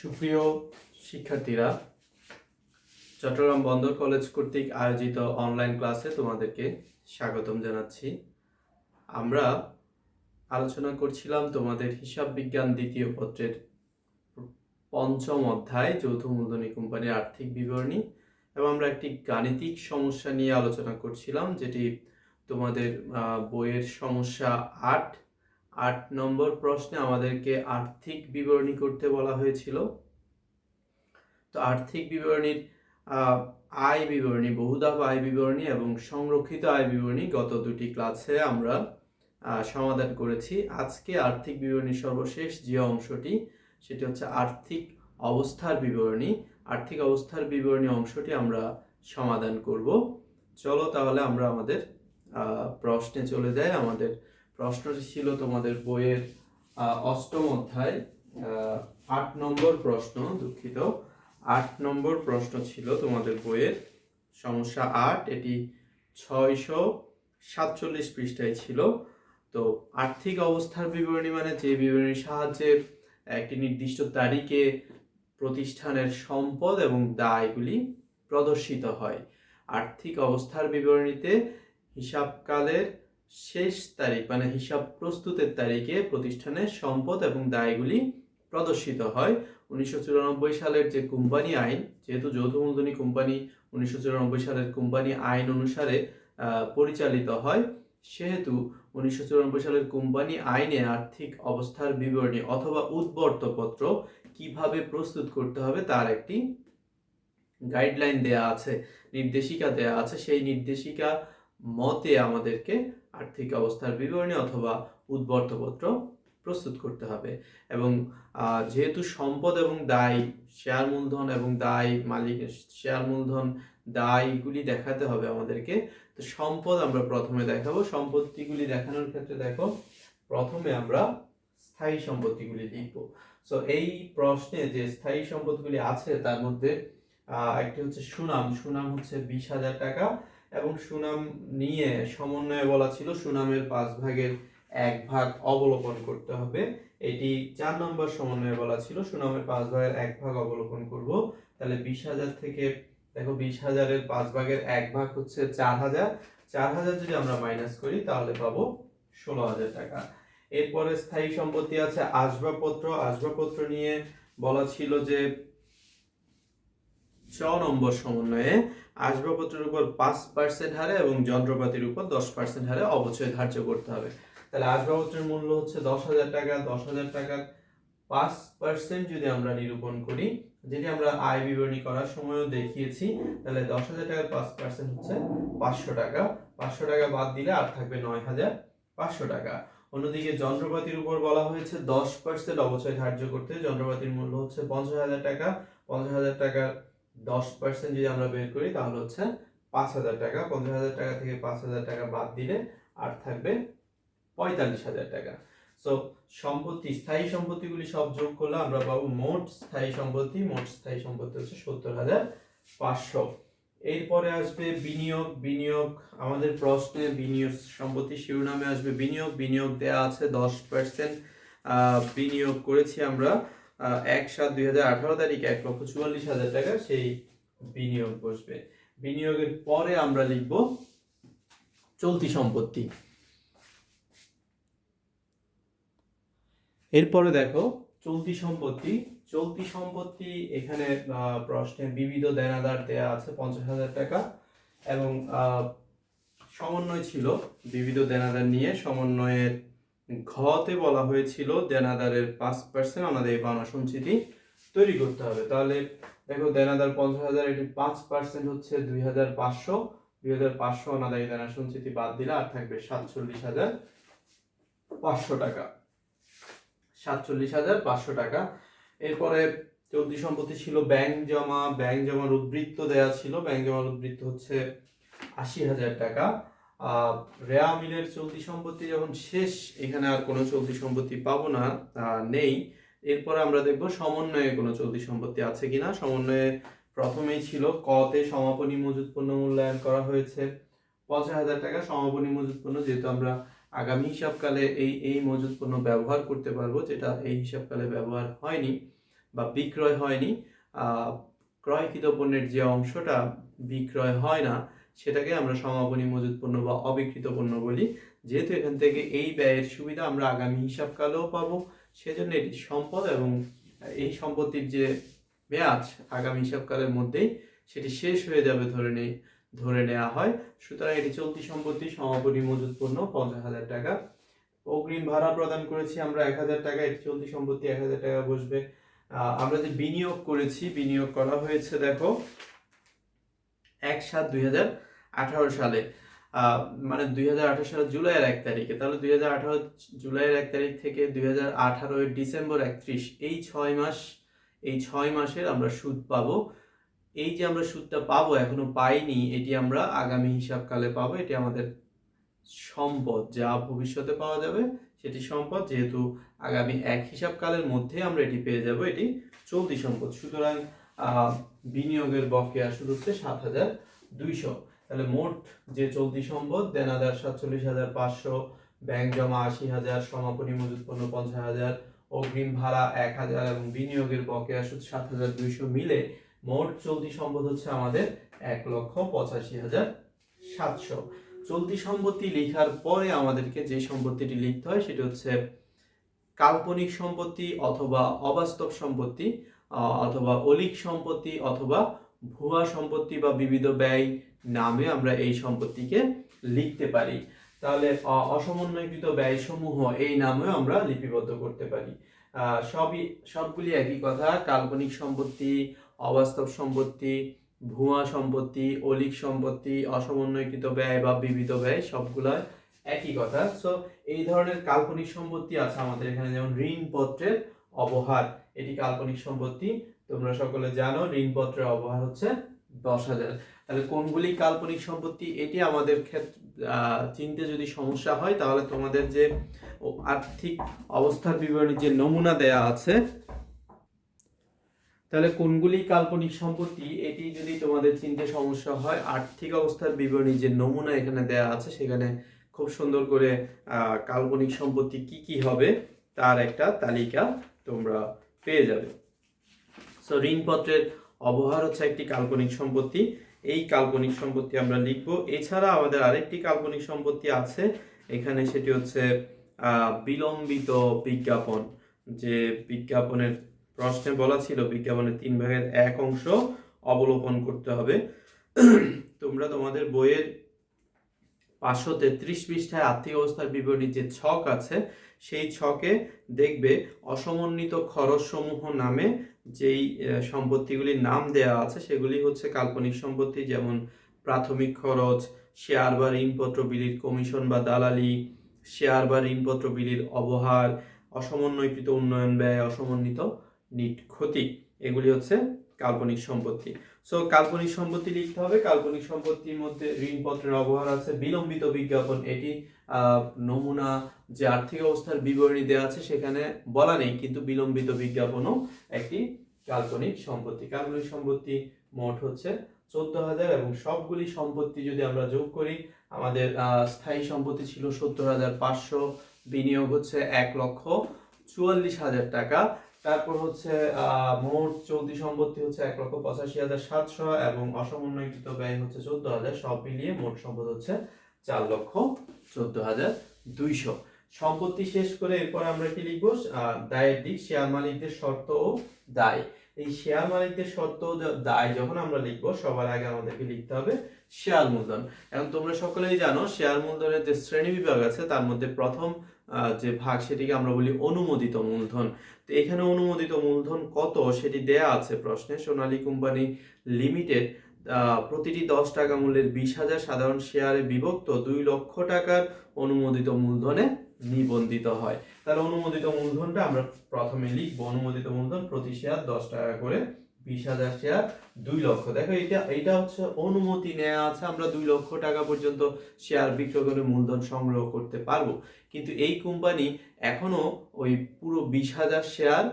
সুপ্রিয় শিক্ষার্থীরা, চট্টগ্রাম বন্দর কলেজ কর্তৃক আয়োজিত অনলাইন ক্লাসে তোমাদেরকে স্বাগতম জানাচ্ছি। আমরা আলোচনা করছিলাম তোমাদের হিসাব বিজ্ঞান দ্বিতীয় পত্রের পঞ্চম অধ্যায় যৌথ মূলধনী কোম্পানির আর্থিক বিবরণী, এবং আমরা একটি গাণিতিক সমস্যা নিয়ে আলোচনা করছিলাম, যেটি তোমাদের বইয়ের সমস্যা 8 নম্বর প্রশ্নে আমাদেরকে আর্থিক বিবরণী করতে বলা হয়েছিল। তো আর্থিক বিবরণীর আয় বিবরণী, বহুধাপ আয় বিবরণী এবং সংরক্ষিত আয় বিবরণী গত দুটি ক্লাসে আমরা সমাধান করেছি। আজকে আর্থিক বিবরণীর সর্বশেষ যে অংশটি, সেটি হচ্ছে আর্থিক অবস্থার বিবরণী। আর্থিক অবস্থার বিবরণী অংশটি আমরা সমাধান করব। চলো তাহলে আমরা আমাদের প্রশ্নে চলে যাই। আমাদের প্রশ্নটি ছিল তোমাদের বইয়ের অষ্টম অধ্যায় 8 নম্বর প্রশ্ন, দুঃখিত 8 নম্বর প্রশ্ন ছিল তোমাদের বইয়ের সমস্যা 8। এটি 647 পৃষ্ঠায় ছিল। তো আর্থিক অবস্থার বিবরণী মানে যে বিবরণীর সাহায্যে একটি নির্দিষ্ট তারিখে প্রতিষ্ঠানের সম্পদ এবং দায়গুলি প্রদর্শিত হয়। আর্থিক অবস্থার বিবরণীতে হিসাবকালের শেষ তারিখ মানে হিসাব প্রস্তুতের তারিখে প্রতিষ্ঠানের সম্পদ এবং দায়গুলি প্রদর্শিত হয়। 1994 সালের যে কোম্পানি আইন, যেহেতু যৌথ মূলধনী কোম্পানি 1994 সালের কোম্পানি আইন অনুসারে পরিচালিত হয়, সেহেতু 1994 সালের কোম্পানি আইনে আর্থিক অবস্থার বিবরণী অথবা উদ্বর্তপত্র কিভাবে প্রস্তুত করতে হবে তার একটি গাইডলাইন দেয়া আছে, নির্দেশিকা দেয়া আছে। সেই নির্দেশিকা মতে আমাদেরকে আর্থিক অবস্থার বিবরণী অথবা উদ্বর্তপত্র প্রস্তুত করতে হবে। এবং যেহেতু সম্পদ এবং দায়, শেয়ার মূলধন এবং দায়, মালিক শেয়ার মূলধন দায়গুলি দেখাতে হবে আমাদেরকে। তো সম্পদ আমরা প্রথমে দেখাবো। সম্পত্তিগুলি দেখানোর ক্ষেত্রে দেখো, প্রথমে আমরা স্থায়ী সম্পত্তিগুলি লিখব। সো এই প্রশ্নে যে স্থায়ী সম্পদগুলি আছে তার মধ্যে একটি হচ্ছে সুনাম। সুনাম হচ্ছে 20,000 টাকা, এবং সুনাম নিয়ে সমন্বয়ে বলা ছিল সুনামের 5 ভাগের 1 ভাগ অবলোকন করতে হবে। এটি 4 নম্বর সমন্বয়ে বলা ছিল সুনামের 5 ভাগের 1 ভাগ অবলোকন করব। তাহলে 20,000 থেকে দেখো 20,000 এর 5 ভাগের 1 ভাগ হচ্ছে 4,000। 4,000 যদি আমরা মাইনাস করি তাহলে পাবো 16,000 টাকা। এরপরে স্থায়ী সম্পত্তি আছে আসবাবপত্র। আসবাবপত্র নিয়ে বলা ছিল যে 6 নম্বর সমন্বয়ে আসবাবপত্রের উপর 5% হারে এবং যন্ত্রপাতির উপর 10% হারে অবচয় ধার্য করতে হবে। তাহলে আসবাবপত্রের মূল্য হচ্ছে 10,000 টাকা। 10,000 টাকার 5% যদি আমরা নিরূপণ করি, যেটি আমরা আয় বিবরণী করার সময়ও দেখিয়েছি, তাহলে 10,000 টাকার 5% হচ্ছে 500 টাকা। 500 টাকা বাদ দিলে আর থাকবে 9,500 টাকা। অন্যদিকে যন্ত্রপাতির উপর বলা হয়েছে 10% অবচয় ধার্য করতে। যন্ত্রপাতির মূল্য হচ্ছে 50,000 টাকা। 50,000 টাকার 10% যদি আমরা বের করি তাহলে হচ্ছে 5,000 টাকা। 50,000 টাকা থেকে 5,000 টাকা বাদ দিলে আর থাকবে 45,000 টাকা। সো সম্পত্তি, স্থায়ী সম্পত্তিগুলি সব যোগ করলে আমরা পাবো মোট স্থায়ী সম্পত্তি। মোট স্থায়ী সম্পত্তি হচ্ছে 70,500। এরপরে আসবে বিনিয়োগ। বিনিয়োগ আমাদের প্রশ্নে বিনিয়োগ সম্পত্তি শিরোনামে আসবে বিনিয়োগ। বিনিয়োগ দেয়া আছে 10% বিনিয়োগ করেছি আমরা 1/7/2018 তারিখে 1,44,000 টাকা, সেই বিনিয়োগ বসবে। বিনিয়োগের পরে আমরা লিখব চলতি সম্পত্তি। এরপরে দেখো চলতি সম্পত্তি। চলতি সম্পত্তি এখানে প্রশ্নে বিবিধ দেনাদার দেয়া আছে 50,000 টাকা, এবং সমন্বয় ছিল বিবিধ দেনাদার নিয়ে। সমন্বয়ের ঘতে বলা হয়েছিল দেনাদারের 5% আমাদের এই বানা সঞ্চিতি তৈরি করতে হবে। তাহলে দেখো দেনাদার 50,000, এটি 5% হচ্ছে 2,500। 2,500 অনাদায়ী দেনা সঞ্চিতি বাদ দিলে আর থাকবে 47,500 টাকা। 47,500 টাকা। এরপরে চলতি সম্পত্তি ছিল ব্যাংক জমা। ব্যাংক জমার উদ্বৃত্ত দেয়া ছিল। ব্যাংক জমার উদ্বৃত্ত হচ্ছে 80,000 টাকা। রেয়া মিলের চলতি সম্পত্তি যখন শেষ, এখানে আর কোনো চলতি সম্পত্তি পাবো না, নেই। এরপরে আমরা দেখব সমন্বয়ে কোনো চলতি সম্পত্তি আছে কিনা। সমন্বয়ে প্রথমেই ছিল কতে সমাপনী মজুত পণ্য মূল্যায়ন করা হয়েছে 50,000 টাকা। সমাপনী মজুত পণ্য যেহেতু আমরা আগামী হিসাবকালে এই মজুত পণ্য ব্যবহার করতে পারবো, যেটা এই হিসাবকালে ব্যবহার হয়নি, বা বিক্রয় হয়নি, ক্রয়কৃত পণ্যের যে অংশটা বিক্রয় হয় না সেটাকে আমরা সমাপনী মজুত পণ্য বা অবিক্রিত পণ্য বলি। যেহেতু এখান থেকে এই ব্যয়ের সুবিধা আমরা আগামী হিসাবকালেও পাবো, সেজন্য এটি সম্পদ এবং এই সম্পত্তির যে মেয়াদ আগামী হিসাবকালের মধ্যেই সেটি শেষ হয়ে যাবে ধরে নেওয়া হয়। সুতরাং এটি চলতি সম্পত্তি, সমাপনী মজুত পণ্য 50,000 টাকা। অগ্রিম ভাড়া প্রদান করেছি আমরা 1,000 টাকা, এটি চলতি সম্পত্তি 1,000 টাকা বসবে। আমরা যে বিনিয়োগ করেছি, বিনিয়োগ করা হয়েছে দেখো 1/7/2018 সালে, মানে 2018 সালের জুলাইয়ের 1 তারিখে। তাহলে 2018 জুলাইয়ের 1 তারিখ থেকে 2018 ডিসেম্বর 31, এই 6 মাসের আমরা সুদ পাবো। এই যে আমরা সুদটা পাবো, এখনো পাইনি, এটি আমরা আগামী হিসাবকালে পাবো। এটি আমাদের সম্পদ, যা ভবিষ্যতে পাওয়া যাবে সেটি সম্পদ, যেহেতু আগামী এক হিসাবকালের মধ্যে আমরা এটি পেয়ে যাব, এটি চলতি সম্পদ। সুতরাং বিনিয়োগের বকেয়া সুদ হচ্ছে 7,200। তাহলে মোট যে চলতি সম্পদ দেনাদার 47,500, ব্যাংক জমা 80,000, সমাপনী মজুত পণ্য 50,000, অগ্রিম ভাড়া 1,000 এবং বিনিয়োগের বকেয়া সুদ 7,200 মিলে মোট চলতি সম্পদ হচ্ছে আমাদের 1,85,700। চলতি সম্পত্তি লেখার পরে আমাদেরকে যে সম্পত্তিটি লিখতে হয় সেটি হচ্ছে কাল্পনিক সম্পত্তি অথবা অবাস্তব সম্পত্তি অথবা অলীক সম্পত্তি অথবা ভুয়া সম্পত্তি বা বিবিধ ব্যয় নামে আমরা এই সম্পত্তিকে লিখতে পারি। তাহলে অসমন্বয়কৃত ব্যয়সমূহ এই নামেও আমরা লিপিবদ্ধ করতে পারি। সবগুলি একই কথা, কাল্পনিক সম্পত্তি, অবাস্তব সম্পত্তি, ভুয়া সম্পত্তি, অলীক সম্পত্তি, অসমন্বয়কৃত ব্যয় বা বিবিধ ব্যয় সবগুলা একই কথা। সো এই ধরনের কাল্পনিক সম্পত্তি আছে আমাদের এখানে, যেমন ঋণপত্রের অবহার, এটি কাল্পনিক সম্পত্তি। তোমরা সকলে জানো ঋণপত্রের অবহার হচ্ছে 10,000। তাহলে কোনগুলি কাল্পনিক সম্পত্তি, এটি আমাদের ক্ষেত্রে চিনতে যদি সমস্যা হয় তাহলে তোমাদের যে আর্থিক অবস্থার বিবরণী যে নমুনা দেয়া আছে, তাহলে কোনগুলি কাল্পনিক সম্পত্তি এটি যদি তোমাদের চিনতে সমস্যা হয়, আর্থিক অবস্থার বিবরণী যে নমুনা এখানে দেয়া আছে সেখানে খুব সুন্দর করে কাল্পনিক সম্পত্তি কি কি হবে তার একটা তালিকা তোমরা পেয়ে যাবে। সো ঋণপত্রের অবহার হচ্ছে একটি কাল্পনিক সম্পত্তি, এই কাল্পনিক সম্পত্তি আমরা লিখব। এছাড়া আমাদের আরেকটি কাল্পনিক সম্পত্তি আছে এখানে, সেটি হচ্ছে বিলম্বিত বিজ্ঞাপন। যে বিজ্ঞাপনের প্রশ্নে বলা ছিল বিজ্ঞাপনের 3/1 অংশ অবলোকন করতে হবে। তোমরা তোমাদের বইয়ের 533 পৃষ্ঠায় আর্থিক অবস্থার বিবরণীর যে ছক আছে সেই ছকে দেখবে অসমন্বিত খরচসমূহ নামে যেই সম্পত্তিগুলির নাম দেয়া আছে সেগুলি হচ্ছে কাল্পনিক সম্পত্তি, যেমন প্রাথমিক খরচ, শেয়ার বা ঋণপত্র বিলির কমিশন বা দালালি, শেয়ার বা ঋণপত্র বিলির অবহার, অসমন্বয়কৃত উন্নয়ন ব্যয়, অসমন্বিত নিট ক্ষতি, এগুলি হচ্ছে কাল্পনিক সম্পত্তি। সো কাল্পনিক সম্পত্তি লিখতে হবে। কাল্পনিক সম্পত্তির মধ্যে ঋণপত্রের অবহার আছে, বিলম্বিত বিজ্ঞাপন, এটি নমুনা যে আর্থিক অবস্থার বিবরণী দেওয়া আছে সেখানে বলা নেই, কিন্তু বিলম্বিত বিজ্ঞাপনও একটি কাল্পনিক সম্পত্তি। কাল্পনিক সম্পত্তি মোট হচ্ছে 14,000 এবং সবগুলি সম্পত্তি যদি আমরা যোগ করি, আমাদের স্থায়ী সম্পত্তি ছিল 70,500, বিনিয়োগ হচ্ছে 1,44,000 টাকা, তারপর হচ্ছে মোট চলতি সম্পত্তি হচ্ছে 1,85,700 এবং অসমন্বয়কৃত ব্যয় হচ্ছে 14,000, সব মিলিয়ে মোট সম্পদ হচ্ছে 4,14,200। সম্পত্তি শেষ করে এরপর আমরা কি লিখবো, দায়ের দিক, শেয়ার মালিকদের শর্ত ও দায়। এই শেয়ার মালিকদের শর্ত ও দায় যখন আমরা লিখবো সবার আগে আমাদেরকে লিখতে হবে শেয়ার মূলধন। এখন তোমরা সকলেই জানো শেয়ার মূলধনের যে শ্রেণী বিভাগ আছে তার মধ্যে প্রথম যে ভাগ সেটিকে আমরা বলি অনুমোদিত মূলধন। তো এখানে অনুমোদিত মূলধন কত সেটি দেয়া আছে প্রশ্নে। সোনালী কোম্পানি লিমিটেড প্রতিটি 10 টাকা মূল্যের 20,000 সাধারণ শেয়ারে বিভক্ত 2 লক্ষ টাকার অনুমোদিত মূলধনে নিবন্ধিত হয়। তাহলে অনুমোদিত মূলধনটা আমরা প্রথমে লিখবো, অনুমোদিত মূলধন প্রতি শেয়ার 10 টাকা করে, 20,000 শেয়ার 2 লক্ষ। দেখো এটা হচ্ছে অনুমতি নেওয়া আছে, আমরা 2 লক্ষ টাকা পর্যন্ত শেয়ার বিক্রয় করে মূলধন সংগ্রহ করতে পারবো, কিন্তু এই কোম্পানি এখনো ওই পুরো 20,000 শেয়ার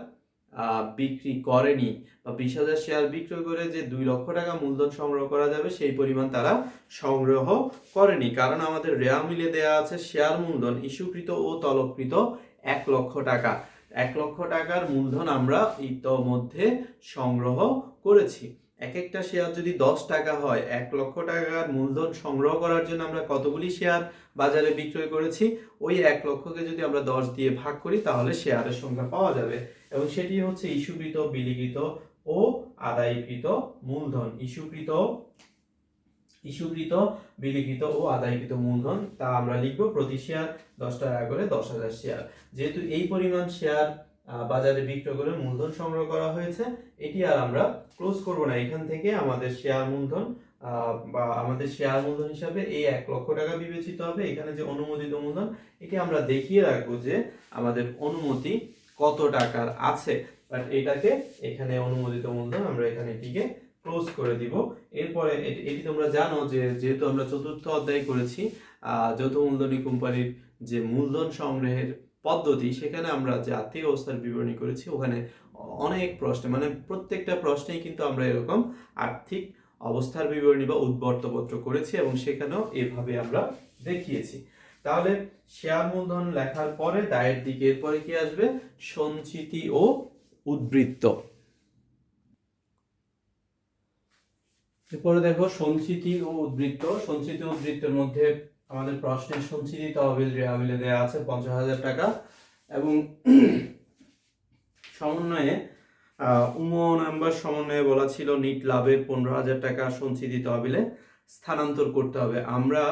বিক্রি করেনি, বা 20,000 শেয়ার বিক্রয় করে যে 2 লক্ষ টাকা মূলধন সংগ্রহ করা যাবে সেই পরিমাণ তারা সংগ্রহ করেনি। কারণ আমাদের রেওয়া মিলে দেয়া আছে শেয়ার মূলধন ইস্যুকৃত ও তলবকৃত 1 লক্ষ টাকা। 1 লক্ষ টাকার মূলধন আমরা ইতোমধ্যে সংগ্রহ করেছি। এক একটা শেয়ার যদি 10 টাকা হয়, 1 লক্ষ টাকার মূলধন সংগ্রহ করার জন্য আমরা কতগুলি শেয়ার বাজারে বিক্রয় করেছি, ওই 1 লক্ষকে যদি আমরা 10 দিয়ে ভাগ করি তাহলে শেয়ারের সংখ্যা পাওয়া যাবে, এবং সেটি হচ্ছে ইস্যুকৃত, বিলিকৃত ও আদায়কৃত মূলধন। ইস্যুকৃত, বিলিকৃত ও আদায়কৃত মূলধন, তা আমরা লিখব প্রতি শেয়ার 10 টাকা করে 10,000 শেয়ার। যেহেতু এই পরিমাণ শেয়ার বাজারে বিক্রয় করে মূলধন সংগ্রহ করা হয়েছে, এটি আর আমরা ক্লোজ করব না। এখান থেকে আমাদের শেয়ার মূলধন বা আমাদের শেয়ার মূলধন হিসাবে এই 1 লক্ষ টাকা বিবেচিত হবে। এখানে যে অনুমোদিত মূলধন, এটি আমরা দেখিয়ে রাখবো যে আমাদের অনুমতি কত টাকার আছে, বাট এটাকে এখানে অনুমোদিত মূলধন আমরা এখানে এটিকে ক্লোজ করে দিব। এরপরে এটি তোমরা জানো যে যেহেতু আমরা চতুর্থ অধ্যায় করেছি যৌথ মূলধনী কোম্পানির যে মূলধন সংগ্রহের পদ্ধতি, সেখানে আমরা যে আর্থিক অবস্থার বিবরণী করেছি, ওখানে অনেক প্রশ্ন, মানে প্রত্যেকটা প্রশ্নেই কিন্তু আমরা এরকম আর্থিক অবস্থার বিবরণী বা উদ্বর্তপত্র করেছি, এবং সেখানেও এভাবে আমরা দেখিয়েছি। তাহলে শেয়ার মূলধন লেখার পরে দায়ের দিকে এরপরে কি আসবে? সঞ্চিতি ও উদ্বৃত্ত। এরপরে দেখো সঞ্চিতি ও উদ্বৃত্ত। সঞ্চিতি উদ্বৃত্তের মধ্যে আমাদের প্রশ্নের সঞ্চিতি তহবিল রেওয়ামিলে দেওয়া আছে 50,000 টাকা, এবং সমন্বয়ে নাম্বার সমন্বয়ে বলা ছিল নিট লাভের 15,000 টাকা সঞ্চিতি তহবিলে স্থানান্তর করতে হবে। আমরা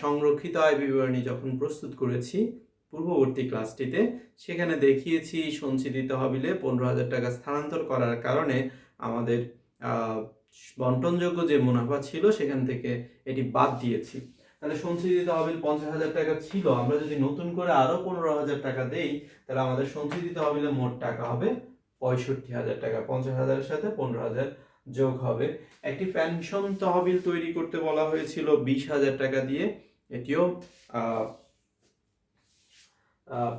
সংরক্ষিত আয় বিবরণী যখন প্রস্তুত করেছি পূর্ববর্তী ক্লাসটিতে, সেখানে দেখিয়েছি সঞ্চিতি তহবিলে 15,000 টাকা স্থানান্তর করার কারণে আমাদের বন্টনযোগ্য যে মুনাফা ছিল সেখান থেকে এটি বাদ দিয়েছি। তাহলে সঞ্চিতি তহবিল 50,000 টাকা ছিল, আমরা যদি নতুন করে আরো 15,000 টাকা দেই, তাহলে আমাদের সঞ্চিতি তহবিলে মোট টাকা হবে 65,000 টাকা। 50,000 এর সাথে 15,000 যোগ হবে। একটি পেনশন তহবিল তৈরি করতে বলা হয়েছিল 20,000 টাকা দিয়ে, এটিও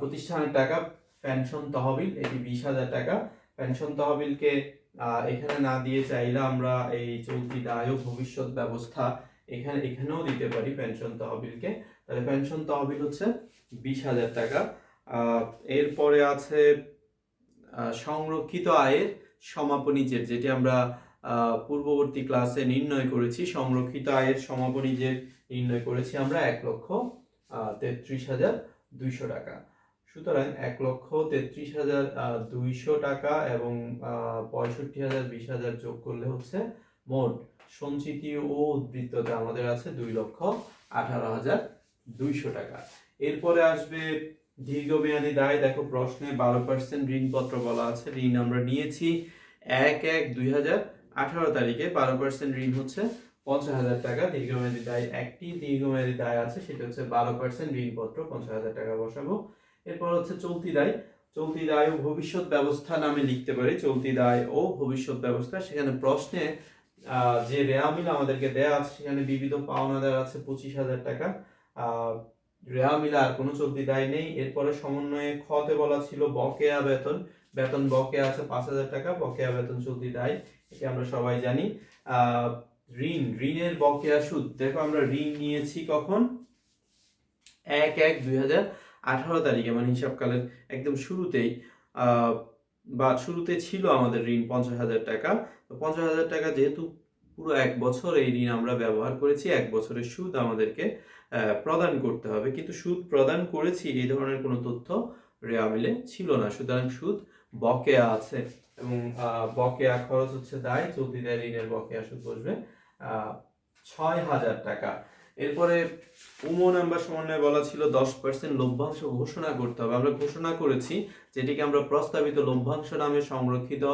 প্রতিষ্ঠানের টাকা। পেনশন তহবিল এটি 20,000 টাকা। পেনশন তহবিলকে এখানে না দিয়ে চাইলে আমরা এই চলতি দায় ও ভবিষ্যৎ ব্যবস্থা এখানেও দিতে পারি পেনশন তহবিলকে। তাহলে পেনশন তহবিল হচ্ছে 20,000 টাকা। এরপরে আছে সংরক্ষিত আয়ের সমাপনী জের, যেটি আমরা পূর্ববর্তী ক্লাসে নির্ণয় করেছি। সংরক্ষিত আয়ের সমাপনী জের নির্ণয় করেছি আমরা 1,33,200 টাকা। সুতরাং 1,33,200 টাকা এবং 65,000 20,000 যোগ করলে হচ্ছে মোট সঞ্চিতি ও উদ্বৃত্ততে আমাদের আছে 2,18,200 টাকা। এরপরে আসবে দীর্ঘমেয়াদী দায়। দেখো প্রশ্নে 12% ঋণপত্র বলা আছে। ঋণ আমরা নিয়েছি 1/1/2018 তারিখে। 12% ঋণ হচ্ছে 50,000 টাকা। দীর্ঘমেয়াদী দায়, একটি দীর্ঘমেয়াদী দায় আছে, সেটা হচ্ছে 12% ঋণপত্র, 50,000 টাকা বসাবো। এরপর হচ্ছে চলতি দায়। চলতি দায় ও ভবিষ্যৎ ব্যবস্থা নামে লিখতে পারি। চলতি দায় ও ভবিষ্যৎ ব্যবস্থা, সেখানে প্রশ্নে যে রেওয়ামিল আমাদেরকে দেয়া আছে সেখানে বিবিধ পাওনাদার আছে 25,000 টাকা। রেওয়ামিল আর কোনো চলতি দায় নেই। এরপরে সমন্বয়ে খতে বলা ছিল বকেয়া বেতন। বেতন বকেয়া আছে 5,000 টাকা। বকেয়া বেতন চলতি দায়, এটি আমরা সবাই জানি। ঋণের বকেয়া সুদ। দেখো আমরা ঋণ নিয়েছি কখন? 1/1/2018 তারিখে, মানে হিসাবকালের একদম শুরুতেই বা শুরুতে ছিল আমাদের ঋণ 50,000 টাকা। তো 50,000 টাকা যেহেতু পুরো 1 বছর এই ঋণ আমরা ব্যবহার করেছি, 1 বছরের সুদ আমাদেরকে প্রদান করতে হবে, কিন্তু সুদ প্রদান করেছি এই ধরনের কোনো তথ্য রেওয়ামিলে ছিল না। সুতরাং সুদ বকেয়া আছে, এবং বকেয়া খরচ হচ্ছে দায়। চলতি দায় ঋণের বকেয়া সুদ বসবে 6,000 টাকা। এরপরে নাম্বার সমন্বয়ে বলা ছিল 10% লভ্যাংশ ঘোষণা করতে হবে। আমরা ঘোষণা করেছি, যেটিকে আমরা প্রস্তাবিত লভ্যাংশ নামে সংরক্ষিত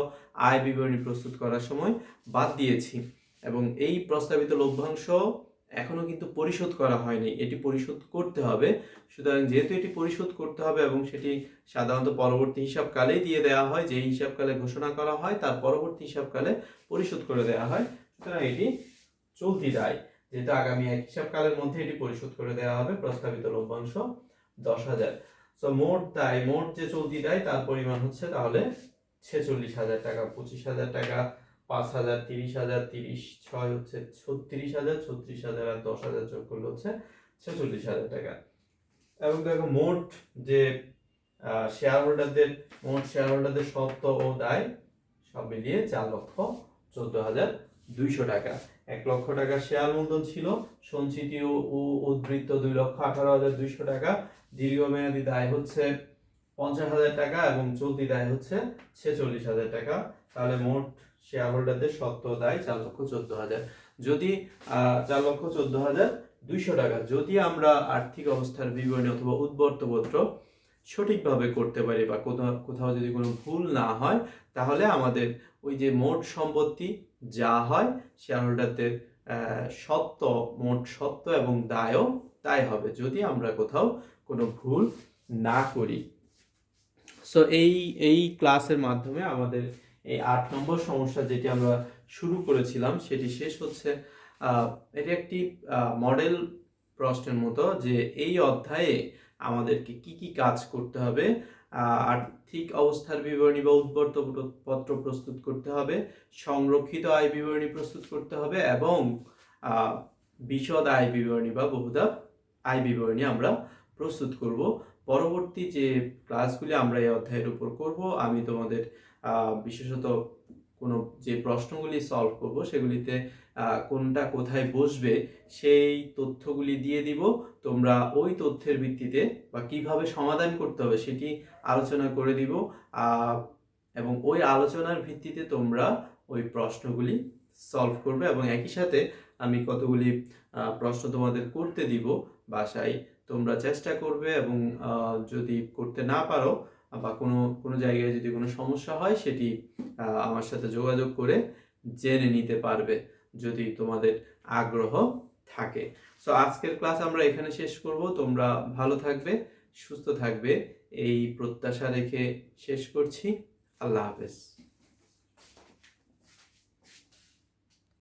আয় বিবরণী প্রস্তুত করার সময় বাদ দিয়েছি, এবং এই প্রস্তাবিত লভ্যাংশ এখনো কিন্তু পরিশোধ করা হয়নি, এটি পরিশোধ করতে হবে। সুতরাং যেহেতু এটি পরিশোধ করতে হবে এবং সেটি সাধারণত পরবর্তী হিসাবকালেই দিয়ে দেওয়া হয়, যে হিসাবকালে ঘোষণা করা হয় তার পরবর্তী হিসাবকালে পরিশোধ করে দেওয়া হয়, সুতরাং এটি চলতি দায়। যেহেতু আগামী এক হিসাবকালের মধ্যে এটি পরিশোধ করে দেওয়া হবে। প্রস্তাবিত লভ্যাংশ 10,000। সো মোট দায়, মোট যে চলতি দায় তার পরিমাণ হচ্ছে তাহলে 46,000 টাকা। 25,000 টাকা, 5,000, 30,000, 30, 6 হচ্ছে 36,000, 36,000 আর 10,000 যোগ করলে হচ্ছে 46,000 টাকা। এবং দেখো মোট যে শেয়ার হোল্ডারদের সত্ত্ব ও দায় সব মিলিয়ে 4,14,200 টাকা। 1 লক্ষ টাকা শেয়ার মূলধন ছিল, সঞ্চিতি ও উদ্ধৃত 2,18,200 টাকা, দীর্ঘমেয়াদী দায় হচ্ছে 50,000 টাকা এবং চলতি দায় হচ্ছে 46,000 টাকা। তাহলে মোট শেয়ার হোল্ডারদের সত্ত্ব দায় 4,14,000। যদি 4,14,200 টাকা যদি আমরা আর্থিক অবস্থার বিবরণী অথবা উদ্বর্তপত্র সঠিকভাবে করতে পারি বা কোথাও যদি কোনো ভুল না হয়, তাহলে আমাদের ওই যে মোট সম্পত্তি যা হয় শেয়ার হোল্ডারদের মোট সত্ত্ব এবং দায়ও তাই হবে, যদি আমরা কোথাও কোনো ভুল না করি। সো এই ক্লাসের মাধ্যমে আমাদের এই 8 নম্বর সমস্যা যেটি আমরা শুরু করেছিলাম সেটি শেষ হচ্ছে। এটি একটি মডেল প্রশ্নের মতো যে এই অধ্যায়ে আমাদেরকে কি কি কাজ করতে হবে। আর্থিক অবস্থার বিবরণী বা উদ্বর্তপত্র প্রস্তুত করতে হবে, সংরক্ষিত আয় বিবরণী প্রস্তুত করতে হবে এবং বিশদ আয় বিবরণী বা বহুধাপ আয় বিবরণী আমরা প্রস্তুত করব। পরবর্তী যে ক্লাসগুলি আমরা এই অধ্যায়ের উপর করব, আমি তোমাদের বিশেষত কোনো যে প্রশ্নগুলি সলভ করব সেগুলিতে কোনটা কোথায় বসবে সেই তথ্যগুলি দিয়ে দিব। তোমরা ওই তথ্যের ভিত্তিতে বা কিভাবে সমাধান করতে হবে সেটি আলোচনা করে দিব এবং ওই আলোচনার ভিত্তিতে তোমরা ওই প্রশ্নগুলি সলভ করবে এবং একই সাথে আমি কতগুলি প্রশ্ন তোমাদের করতে দিব বাসায়, তোমরা চেষ্টা করবে এবং যদি করতে না পারো বা কোনো জায়গায় যদি কোনো সমস্যা হয় সেটি আমার সাথে যোগাযোগ করে জেনে নিতে পারবে যদি তোমাদের আগ্রহ থাকে। সো আজকের ক্লাস আমরা এখানে শেষ করব। তোমরা ভালো থাকবে, সুস্থ থাকবে এই প্রত্যাশা রেখে শেষ করছি। আল্লাহ হাফেজ।